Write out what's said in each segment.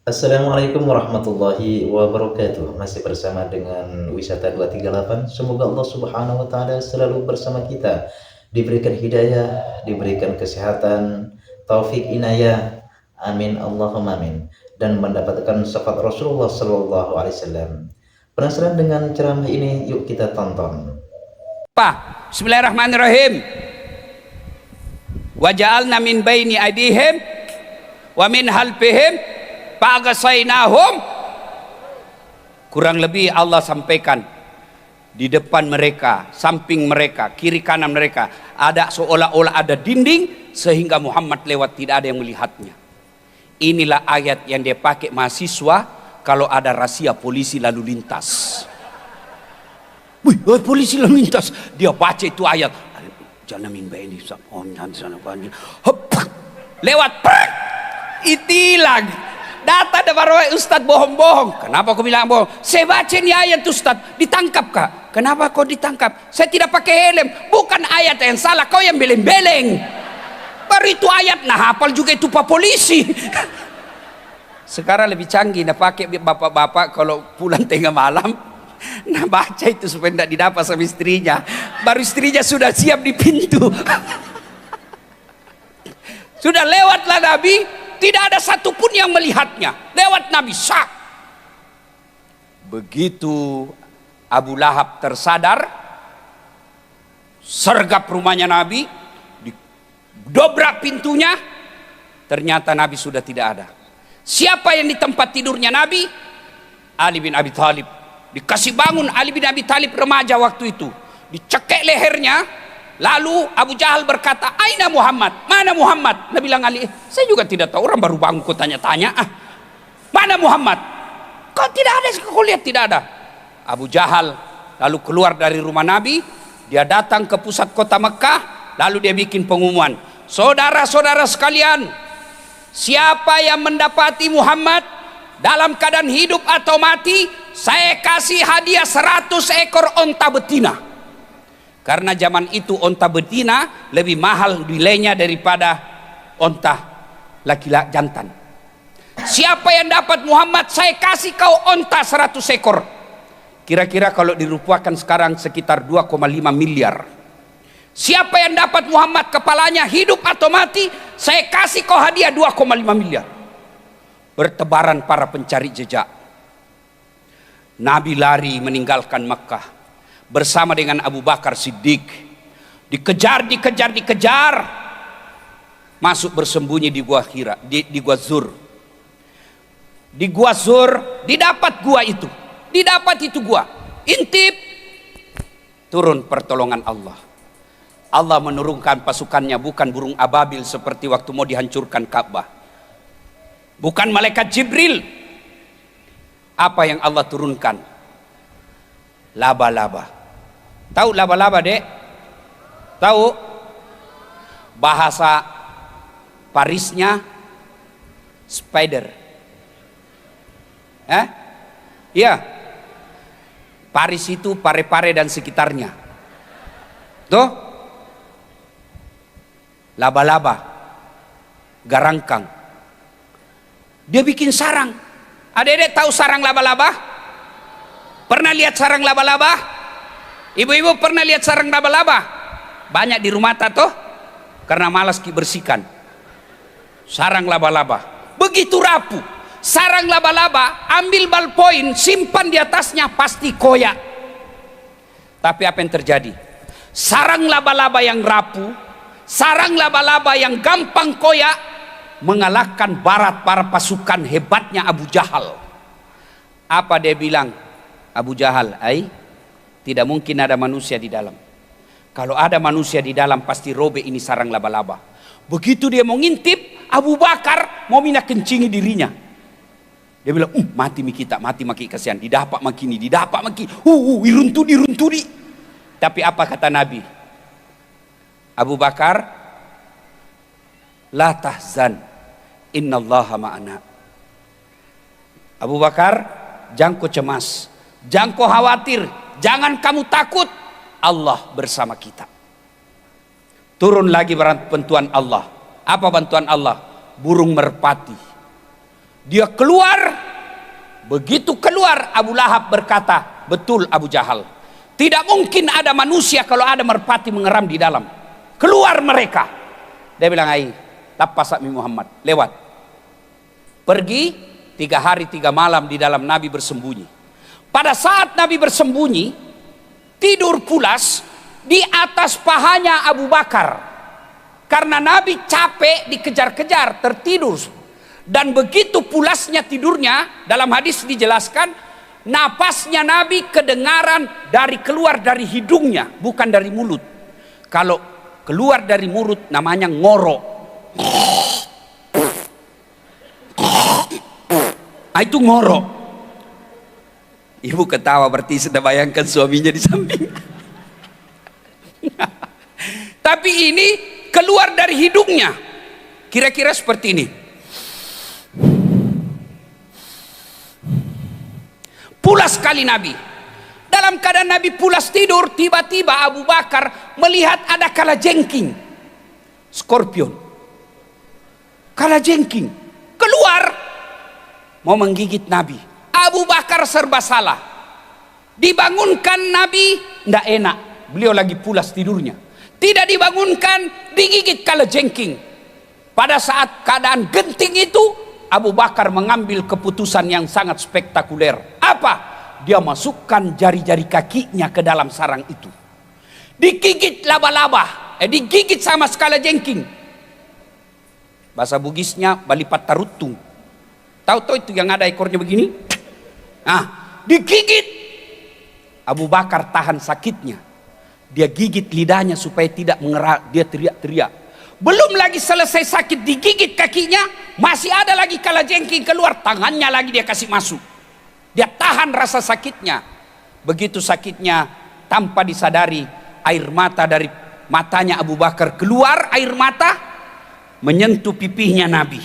Assalamualaikum warahmatullahi wabarakatuh. Masih bersama dengan Wisata 238. Semoga Allah Subhanahu wa taala selalu bersama kita. Diberikan hidayah, diberikan kesehatan, taufik inayah. Amin Allahumma amin. Dan mendapatkan syafaat Rasulullah sallallahu alaihi wasallam. Penasaran dengan ceramah ini? Yuk kita tonton. Bismillahirrahmanirrahim. Wa ja'alna min baini aydihim wa min halfihim fa'aghasaynahum. Kurang lebih Allah sampaikan di depan mereka, samping mereka, kiri kanan mereka ada seolah-olah ada dinding sehingga Muhammad lewat tidak ada yang melihatnya. Inilah ayat yang dia pakai mahasiswa kalau ada razia polisi lalu lintas. Wih, polisi lalu lintas, dia baca itu ayat. Jangan minta ini, lewat, itilang. Data ada baru Ustadz bohong-bohong. Kenapa kau bilang bohong? Saya baca ini ayat Ustadz, ditangkap kak. Kenapa kau ditangkap? Saya tidak pakai helm. Bukan ayat yang salah, kau yang beleng-beleng. Baru itu ayat, nah hafal juga itu pak polisi. Sekarang lebih canggih, nah pakai bapak-bapak kalau pulang tengah malam. Nah baca itu supaya tidak didapat sama istrinya. Baru istrinya sudah siap di pintu. Sudah lewatlah Nabi, tidak ada satupun yang melihatnya. Lewat Nabi sah. Begitu Abu Lahab tersadar, sergap rumahnya Nabi, didobrak pintunya, ternyata Nabi sudah tidak ada. Siapa yang di tempat tidurnya Nabi? Ali bin Abi Thalib. Dikasih bangun Ali bin Abi Thalib remaja waktu itu, dicekek lehernya. Lalu Abu Jahal berkata, "Aina Muhammad? Mana Muhammad?" Nabi bilang Ali, "Saya juga tidak tahu, orang baru bangun kau tanya-tanya. Mana Muhammad? Kau tidak ada, kau lihat tidak ada." Abu Jahal lalu keluar dari rumah Nabi, dia datang ke pusat kota Mekah, lalu dia bikin pengumuman, "Saudara-saudara sekalian, siapa yang mendapati Muhammad dalam keadaan hidup atau mati, saya kasih hadiah 100 ekor onta betina." Karena zaman itu onta betina lebih mahal nilainya daripada onta laki-laki jantan. Siapa yang dapat Muhammad, saya kasih kau onta 100 ekor. Kira-kira kalau dirupiahkan sekarang sekitar 2,5 miliar. Siapa yang dapat Muhammad kepalanya hidup atau mati, saya kasih kau hadiah 2,5 miliar. Bertebaran para pencari jejak. Nabi lari meninggalkan Makkah bersama dengan Abu Bakar Siddiq. Dikejar, masuk bersembunyi di gua Hira, di gua Zur. Di gua Zur didapat gua itu, gua. Intip, turun pertolongan Allah. Allah menurunkan pasukannya, bukan burung ababil seperti waktu mau dihancurkan Ka'bah. Bukan malaikat Jibril. Apa yang Allah turunkan? Laba-laba. Tahu laba-laba, Dek? Tahu? Bahasa Parisnya spider. Iya. Paris itu Pare-Pare dan sekitarnya. Tuh. Laba-laba. Garangkang. Dia bikin sarang. Adik-adik tahu sarang laba-laba? Pernah lihat sarang laba-laba? Ibu-ibu pernah lihat sarang laba-laba? Banyak di rumah toh? Karena malas bersihkan. Sarang laba-laba begitu rapuh. Sarang laba-laba, ambil ballpoint, simpan di atasnya, pasti koyak. Tapi apa yang terjadi? Sarang laba-laba yang rapuh, sarang laba-laba yang gampang koyak, mengalahkan barat para pasukan hebatnya Abu Jahal. Apa dia bilang? Abu Jahal, tidak mungkin ada manusia di dalam. Kalau ada manusia di dalam pasti robek ini sarang laba-laba. Begitu dia mau ngintip, Abu Bakar mau minta kencingi dirinya. Dia bilang, mati kita, mati maki kasihan. Didapak makini, iruntudi. Tapi apa kata Nabi? Abu Bakar, la tahzan, innallaha ma'ana. Abu Bakar, jangan kau cemas, jangan kau khawatir, jangan kamu takut, Allah bersama kita. Turun lagi bantuan Allah. Apa bantuan Allah? Burung merpati. Dia keluar, begitu keluar Abu Lahab berkata, betul Abu Jahal, tidak mungkin ada manusia kalau ada merpati mengeram di dalam. Keluar mereka. Dia bilang, ai, tapas mi Muhammad, lewat. Pergi 3 hari 3 malam di dalam Nabi bersembunyi. Pada saat Nabi bersembunyi, tidur pulas di atas pahanya Abu Bakar. Karena Nabi capek dikejar-kejar, tertidur. Dan begitu pulasnya tidurnya, dalam hadis dijelaskan, napasnya Nabi kedengaran keluar dari hidungnya, bukan dari mulut. Kalau keluar dari mulut namanya ngorok. Itu ngorok. Ibu ketawa, berarti sudah bayangkan suaminya di samping. Tapi ini keluar dari hidungnya, kira-kira seperti ini. Pulas sekali Nabi. Dalam keadaan Nabi pulas tidur, tiba-tiba Abu Bakar melihat ada kalajengking, skorpion. Kalajengking keluar mau menggigit Nabi. Abu Bakar serba salah. Dibangunkan Nabi, tidak enak. Beliau lagi pulas tidurnya. Tidak dibangunkan, digigit kalajengking. Pada saat keadaan genting itu, Abu Bakar mengambil keputusan yang sangat spektakuler. Apa? Dia masukkan jari-jari kakinya ke dalam sarang itu. Digigit laba-laba, digigit sama kalajengking. Bahasa Bugisnya balipat tarutung. Tahu itu yang ada ekornya begini? Nah, digigit. Abu Bakar tahan sakitnya. Dia gigit lidahnya supaya tidak mengerak. Dia teriak-teriak. Belum lagi selesai sakit, digigit kakinya, masih ada lagi kalajengking keluar, tangannya lagi dia kasih masuk. Dia tahan rasa sakitnya. Begitu sakitnya, tanpa disadari, air mata dari matanya Abu Bakar keluar, air mata menyentuh pipihnya Nabi.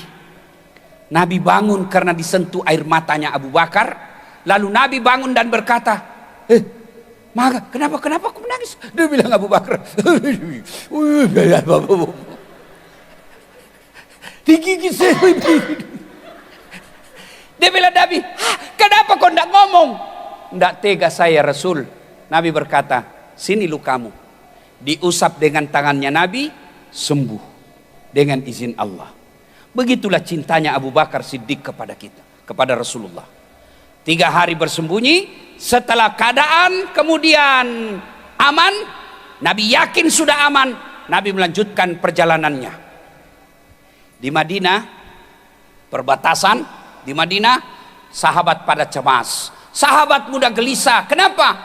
Nabi bangun karena disentuh air matanya Abu Bakar. Lalu Nabi bangun dan berkata, maka kenapa aku menangis? Dia bilang Abu Bakar, digigit saya. Dia bilang Nabi, kenapa kau tidak ngomong? Tidak tega saya Rasul. Nabi berkata, sini lukamu. Diusap dengan tangannya Nabi, sembuh dengan izin Allah. Begitulah cintanya Abu Bakar Siddiq kepada kita, kepada Rasulullah. 3 hari bersembunyi, setelah keadaan kemudian aman, Nabi yakin sudah aman, Nabi melanjutkan perjalanannya. Di Madinah, perbatasan di Madinah, sahabat pada cemas, sahabat muda gelisah. Kenapa?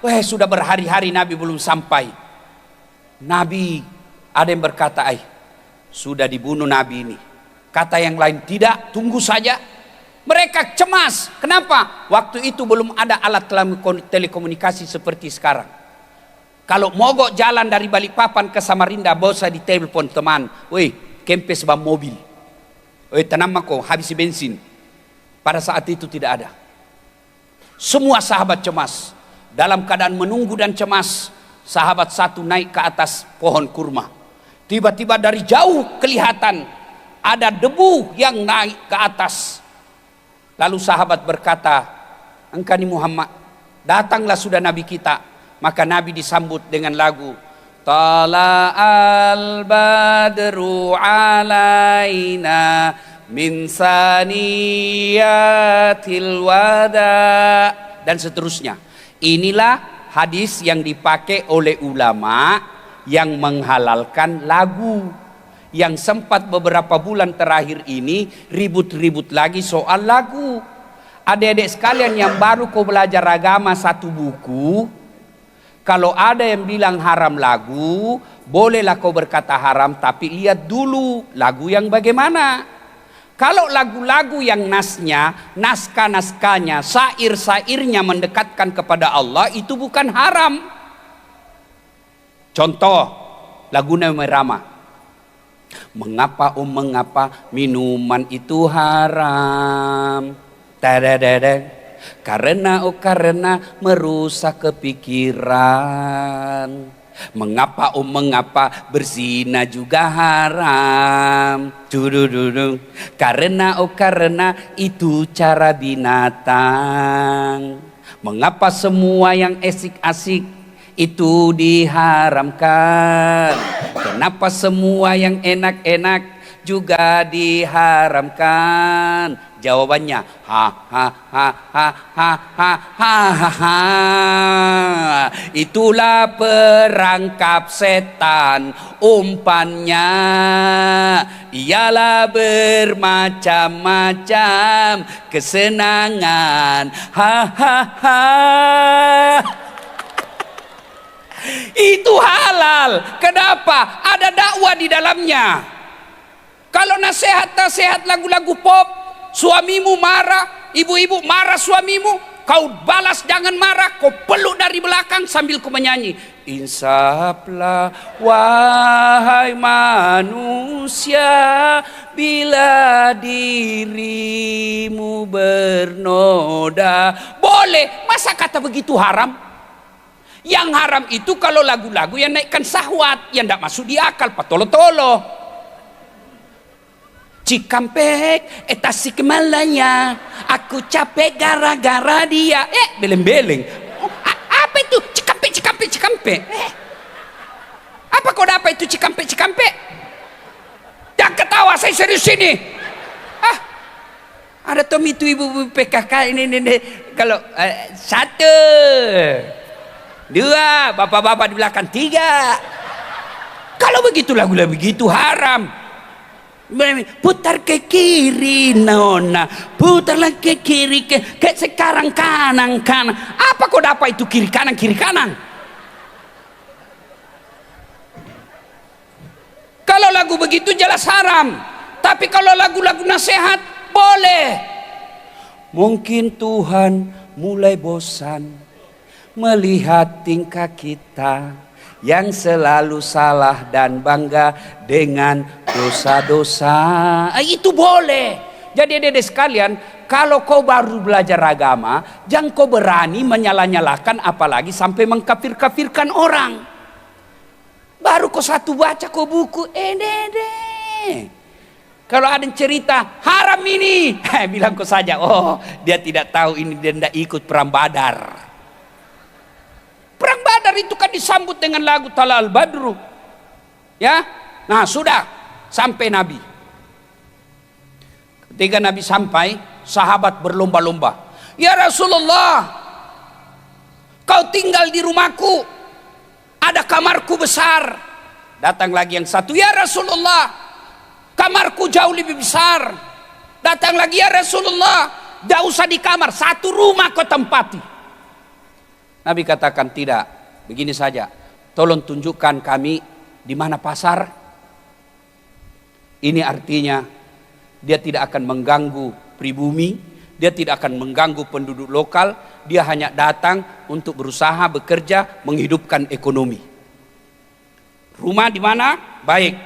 Wah, sudah berhari-hari Nabi belum sampai. Nabi, ada yang berkata, sudah dibunuh Nabi ini. Kata yang lain, tidak, tunggu saja. Mereka cemas. Kenapa? Waktu itu belum ada alat telekomunikasi seperti sekarang. Kalau mogok jalan dari Balikpapan ke Samarinda, bosa di telepon teman, woi, kempes bam mobil. Woi, tenang mako, habis bensin. Pada saat itu tidak ada. Semua sahabat cemas. Dalam keadaan menunggu dan cemas, sahabat satu naik ke atas pohon kurma. Tiba-tiba dari jauh kelihatan ada debu yang naik ke atas. Lalu sahabat berkata, engkau ni Muhammad, datanglah sudah Nabi kita. Maka Nabi disambut dengan lagu, Tala'al badru alaina min saniyatil wada, dan seterusnya. Inilah hadis yang dipakai oleh ulama yang menghalalkan lagu, yang sempat beberapa bulan terakhir ini ribut-ribut lagi soal lagu. Adik-adik sekalian yang baru kau belajar agama satu buku, kalau ada yang bilang haram lagu, bolehlah kau berkata haram, tapi lihat dulu lagu yang bagaimana. Kalau lagu-lagu yang nasnya, naskah-naskahnya, syair-syairnya mendekatkan kepada Allah, itu bukan haram. Contoh lagu Nabi Rama. Mengapa mengapa minuman itu haram? Tadadadang. Karena karena merusak kepikiran. Mengapa mengapa berzina juga haram? Dudududu. Karena itu cara binatang. Mengapa semua yang asik-asik itu diharamkan? Kenapa semua yang enak-enak juga diharamkan? Jawabannya ha ha ha ha ha ha ha ha ha. Itulah perangkap setan, umpannya ialah bermacam-macam kesenangan. Ha ha ha. Itu halal. Kenapa? Ada dakwah di dalamnya. Kalau nasihat lagu-lagu pop, suamimu marah, ibu-ibu marah suamimu, kau balas jangan marah, kau peluk dari belakang sambil kau menyanyi. Insaflah wahai manusia, bila dirimu bernoda. Boleh, masa kata begitu haram? Yang haram itu kalau lagu-lagu yang naikkan syahwat, yang tidak masuk di akal, patolo-tolo. Cikampek, Tasik Malaya, aku capek gara-gara dia. Beleng-beleng. Apa itu? Cikampek. Apa kau dapat itu Cikampek? Jangan ketawa, saya serius ini. Ada Tom itu ibu PKK ini. Kalau 1, 2, bapak-bapak di belakang 3. Kalau begitu lagu-lagu begitu haram. Putar ke kiri nona, putarlah ke kiri ke sekarang kanan. Apa kau dapat itu kiri kanan? Kalau lagu begitu jelas haram. Tapi kalau lagu-lagu nasihat boleh. Mungkin Tuhan mulai bosan melihat tingkah kita yang selalu salah dan bangga dengan dosa-dosa. Itu boleh. Jadi adik-adik sekalian, kalau kau baru belajar agama, jangan kau berani menyalah-nyalahkan, apalagi sampai mengkafir-kafirkan orang. Baru kau satu baca kau buku, kalau ada yang cerita haram ini, bilang kau saja, oh dia tidak tahu ini, dia tidak ikut perang Badar. Perang Badar itu kan disambut dengan lagu Talal Badru. Ya. Nah, sudah sampai Nabi. Ketika Nabi sampai, sahabat berlomba-lomba. Ya Rasulullah, kau tinggal di rumahku. Ada kamarku besar. Datang lagi yang satu. Ya Rasulullah, kamarku jauh lebih besar. Datang lagi, ya Rasulullah, tidak usah di kamar, satu rumah kau tempati. Nabi katakan, tidak, begini saja, tolong tunjukkan kami di mana pasar. Ini artinya dia tidak akan mengganggu pribumi, dia tidak akan mengganggu penduduk lokal, dia hanya datang untuk berusaha bekerja menghidupkan ekonomi. Rumah di mana? Baik.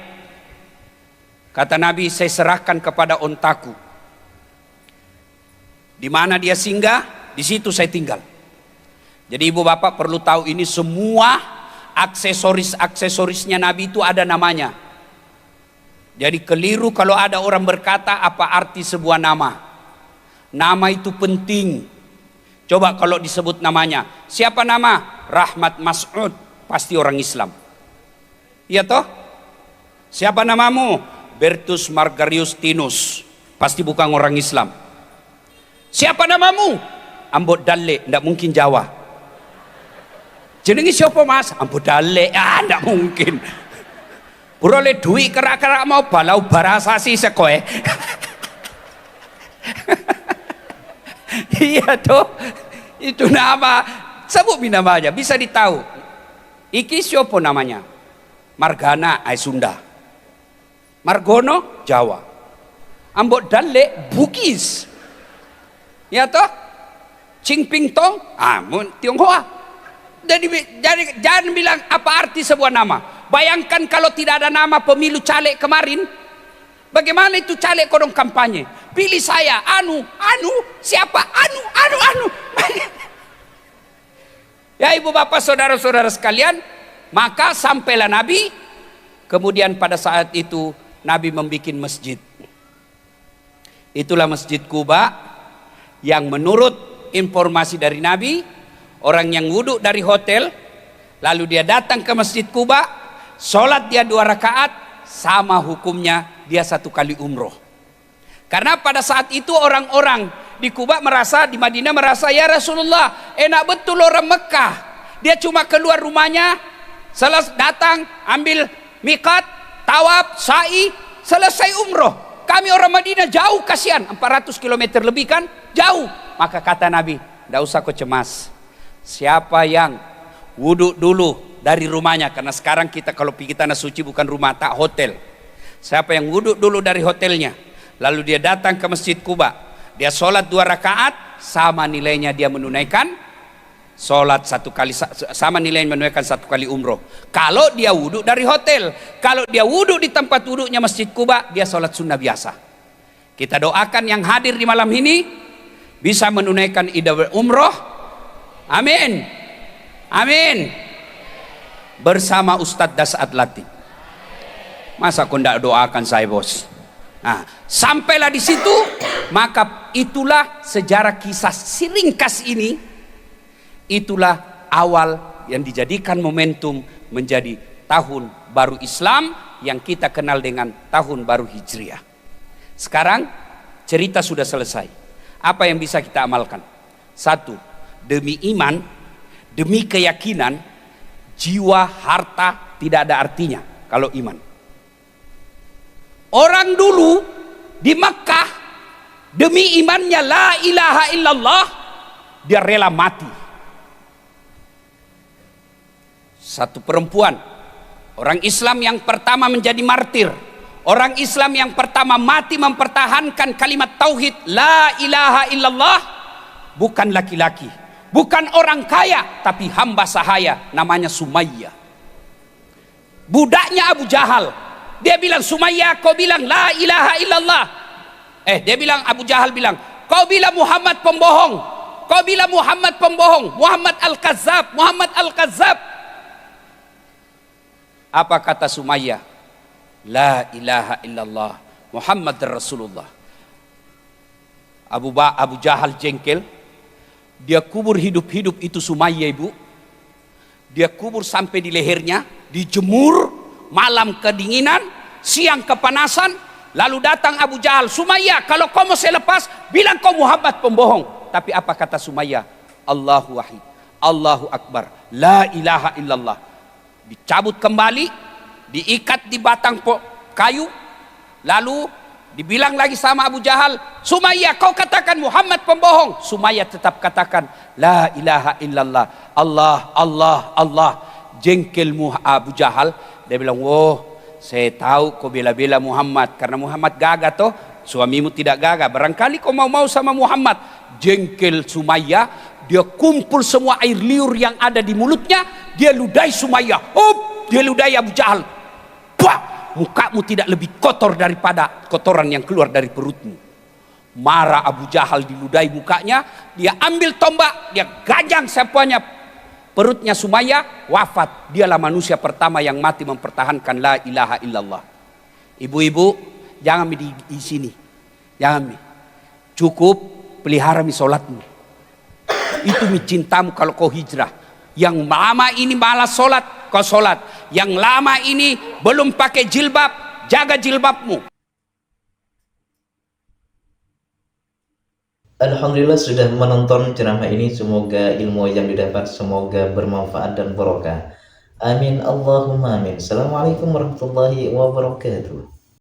Kata Nabi, saya serahkan kepada ontaku. Di mana dia singgah, di situ saya tinggal. Jadi ibu bapak perlu tahu ini semua aksesorisnya Nabi itu ada namanya. Jadi keliru kalau ada orang berkata apa arti sebuah nama. Nama itu penting. Coba kalau disebut namanya. Siapa nama? Rahmat Mas'ud. Pasti orang Islam. Iya toh? Siapa namamu? Bertus Margarius Tinus. Pasti bukan orang Islam. Siapa namamu? Ambot Dalle. Tidak mungkin Jawa. Jenenge siapa mas? Ampun dalek, ndak mungkin. Boleh duit kerak-kerak mau balau barasasi sekoe. Iya toh, itu nama. Sebut nama aja, bisa ditahu. Iki siapa namanya? Margana, Sunda. Margono, Jawa. Ambok dalek, Bugis. Ya toh, Cingping Tong, Tionghoa. Jadi jangan bilang apa arti sebuah nama. Bayangkan kalau tidak ada nama pemilu caleg kemarin, bagaimana itu caleg kodong kampanye? Pilih saya, siapa? Ya ibu bapak saudara-saudara sekalian, Maka sampailah Nabi, kemudian pada saat itu Nabi membuat masjid. Itulah Masjid Quba yang menurut informasi dari Nabi, orang yang wudhu dari hotel lalu dia datang ke Masjid Quba, sholat dia 2 rakaat, sama hukumnya dia 1 kali umroh. Karena pada saat itu orang-orang di Quba merasa, di Madinah merasa, ya Rasulullah, enak betul orang Mekah, dia cuma keluar rumahnya, datang ambil miqat, tawaf, sa'i, selesai umroh. Kami orang Madinah jauh, kasihan, 400 km lebih kan, jauh. Maka kata Nabi, tidak usah kau cemas, siapa yang wudhu dulu dari rumahnya, karena sekarang kita kalau pergi tanah suci bukan rumah, tak hotel. Siapa yang wudhu dulu dari hotelnya, lalu dia datang ke Masjid Quba, dia sholat 2 rakaat, sama nilainya dia menunaikan sholat 1 kali, sama nilainya menunaikan 1 kali umroh. Kalau dia wudhu dari hotel, kalau dia wudhu di tempat wudhunya Masjid Quba, dia sholat sunnah biasa. Kita doakan yang hadir di malam ini bisa menunaikan ibadah umroh, amin, amin, bersama Ustadz Das'ad Latif. Masa kau tidak doakan saya, bos? Nah, sampailah di situ, maka itulah sejarah kisah siringkas ini. Itulah awal yang dijadikan momentum menjadi tahun baru Islam yang kita kenal dengan tahun baru Hijriah. Sekarang cerita sudah selesai. Apa yang bisa kita amalkan? 1, demi iman, demi keyakinan, jiwa, harta tidak ada artinya kalau iman. Orang dulu di Mekah demi imannya la ilaha illallah, dia rela mati. Satu perempuan, orang Islam yang pertama menjadi martir, orang Islam yang pertama mati mempertahankan kalimat tauhid la ilaha illallah, bukan laki-laki, bukan orang kaya, tapi hamba sahaya, namanya Sumayyah. Budaknya Abu Jahal, dia bilang, Sumayyah, kau bilang la ilaha illallah. Dia bilang, Abu Jahal bilang, kau bilang Muhammad pembohong, kau bilang Muhammad pembohong, Muhammad al-Kazzab, Muhammad al-Kazzab. Apa kata Sumayyah? La ilaha illallah Muhammad Rasulullah. Abu Jahal jengkel, dia kubur hidup-hidup itu Sumayyah, ibu. Dia kubur sampai di lehernya, dijemur, malam kedinginan, siang kepanasan. Lalu datang Abu Jahal, Sumayyah, kalau kau mau saya lepas, bilang kau Muhammad pembohong. Tapi apa kata Sumayyah? Allahu wahid, Allahu akbar, la ilaha illallah. Dicabut kembali, diikat di batang kayu, lalu dibilang lagi sama Abu Jahal, Sumayyah, kau katakan Muhammad pembohong. Sumayyah tetap katakan la ilaha illallah, Allah, Allah, Allah. Jengkelmu Abu Jahal, dia bilang, oh saya tahu kau bela-bela Muhammad karena Muhammad gagah toh, suamimu tidak gagah, barangkali kau mau sama Muhammad. Jengkel Sumayyah, dia kumpul semua air liur yang ada di mulutnya, dia ludahi Sumayyah, dia ludahi Abu Jahal. Bah, mukamu tidak lebih kotor daripada kotoran yang keluar dari perutmu. Marah Abu Jahal, diludahi mukanya, dia ambil tombak, dia gajang semuanya perutnya Sumayyah, wafat. Dialah manusia pertama yang mati mempertahankan la ilaha illallah. Ibu-ibu, jangan di sini, jangan cukup pelihara sholatmu. Itu cintamu kalau kau hijrah. Yang lama ini malas sholat, kau sholat. Yang lama ini belum pakai jilbab, jaga jilbabmu. Alhamdulillah sudah menonton ceramah ini. Semoga ilmu yang didapat semoga bermanfaat dan barokah. Amin Allahumma amin. Assalamualaikum warahmatullahi wabarakatuh.